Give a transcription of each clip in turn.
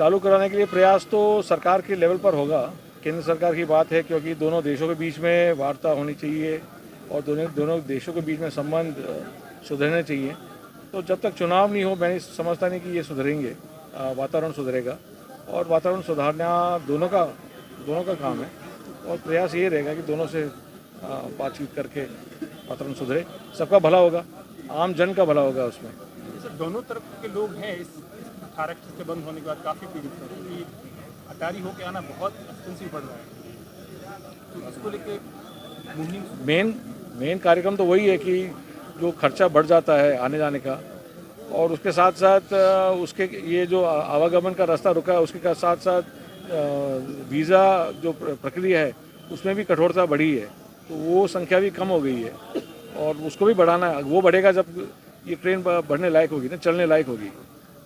चालू कराने के लिए प्रयास तो सरकार के लेवल पर होगा। केंद्र सरकार की बात है, क्योंकि दोनों देशों के बीच में वार्ता होनी चाहिए और दोनों दोनों देशों के बीच में संबंध सुधरने चाहिए। तो जब तक चुनाव नहीं हो, मैं समझता नहीं कि ये सुधरेंगे। वातावरण सुधरेगा और वातावरण सुधारना दोनों का काम है और प्रयास ये रहेगा कि दोनों से बातचीत करके वातावरण सुधरे, सबका भला होगा, आम जन का भला होगा उसमें। सर, दोनों तरफ के लोग हैं इस आरक्षण के बंद होने के बाद काफ़ी पीड़ित हैं, क्योंकि अटारी होके आना बहुत एक्सपेंसिव पड़ रहा है, तो इसको लेके मुहिम मेन कार्यक्रम तो वही है कि जो खर्चा बढ़ जाता है आने जाने का, और उसके साथ साथ उसके ये जो आवागमन का रास्ता रुका है, उसके साथ साथ वीज़ा जो प्रक्रिया है उसमें भी कठोरता बढ़ी है, तो वो संख्या भी कम हो गई है और उसको भी बढ़ाना है। वो बढ़ेगा जब ये ट्रेन बढ़ने लायक होगी ना, चलने लायक होगी।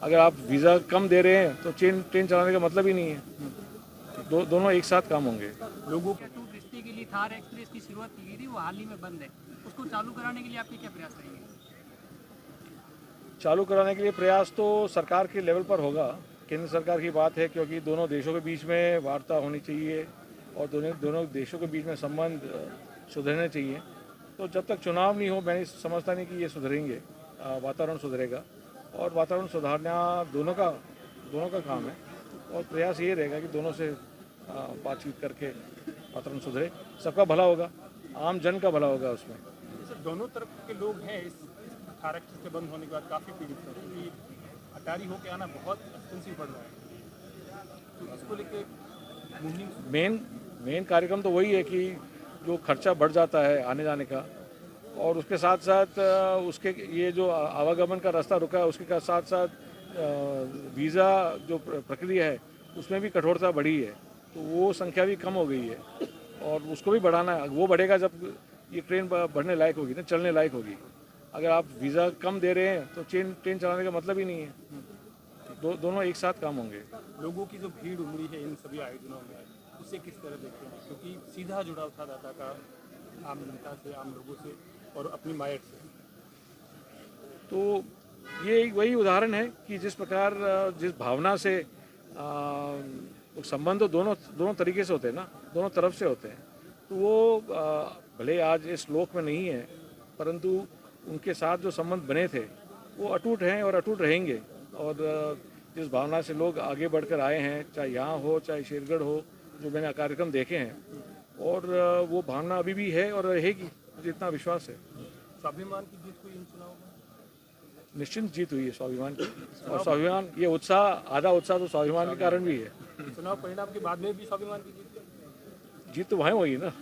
अगर आप वीज़ा कम दे रहे हैं तो ट्रेन चलाने का मतलब ही नहीं है। दोनों एक साथ काम होंगे। लोगों को टू रिश्ते के लिए थार एक्सप्रेस की शुरुआत की गई थी, वो हाल ही में बंद है। उसको चालू कराने के लिए आपके क्या प्रयास रहेंगे? चालू कराने के लिए प्रयास तो सरकार के लेवल पर होगा। केंद्र सरकार की बात है, क्योंकि दोनों देशों के बीच में वार्ता होनी चाहिए और दोनों देशों के बीच में संबंध सुधरने चाहिए। तो जब तक चुनाव नहीं हो, मैं समझता नहीं कि ये सुधरेंगे। वातावरण सुधरेगा और वातावरण सुधारना दोनों का काम है और प्रयास ये रहेगा कि दोनों से बातचीत करके वातावरण सुधरे, सबका भला होगा, आम जन का भला होगा उसमें। सर, दोनों तरफ के लोग हैं इस आरक्षण के बंद होने के बाद काफ़ी पीड़ित हैं, क्योंकि अटारी होके आना बहुत एक्सपेंसिव पड़ रहा है, तो इसको लेके मुहिम मेन कार्यक्रम तो वही है कि जो खर्चा बढ़ जाता है आने जाने का, और उसके साथ साथ उसके ये जो आवागमन का रास्ता रुका है, उसके साथ साथ वीज़ा जो प्रक्रिया है उसमें भी कठोरता बढ़ी है, तो वो संख्या भी कम हो गई है और उसको भी बढ़ाना है। वो बढ़ेगा जब ये ट्रेन बढ़ने लायक होगी ना, चलने लायक होगी। अगर आप वीज़ा कम दे रहे हैं तो ट्रेन चलाने का मतलब ही नहीं है। दोनों एक साथ काम होंगे। लोगों की जो भीड़ उमड़ी है इन सभी आयोजनों में, उसे किस तरह देखते हैं, क्योंकि सीधा जुड़ाव था दाता का आम जनता से, आम लोगों से और अपनी मायर से। तो ये एक वही उदाहरण है कि जिस प्रकार जिस भावना से संबंध तो दोनों तरीके से होते हैं ना, दोनों तरफ से होते हैं। तो वो भले आज इस लोक में नहीं है, परंतु उनके साथ जो संबंध बने थे वो अटूट हैं और अटूट रहेंगे। और जिस भावना से लोग आगे बढ़कर आए हैं, चाहे यहाँ हो चाहे शेरगढ़ हो, जो मैंने कार्यक्रम देखे हैं, और वो भावना अभी भी है और रहेगी, मुझे इतना विश्वास है। स्वाभिमान की जीत हुई इन चुनाव में? निश्चित जीत हुई है स्वाभिमान की, और स्वाभिमान ये उत्साह, आधा उत्साह तो स्वाभिमान के कारण भी है। चुनाव परिणाम के बाद में भी स्वाभिमान की जीत? जीत तो वहीं हुई ना।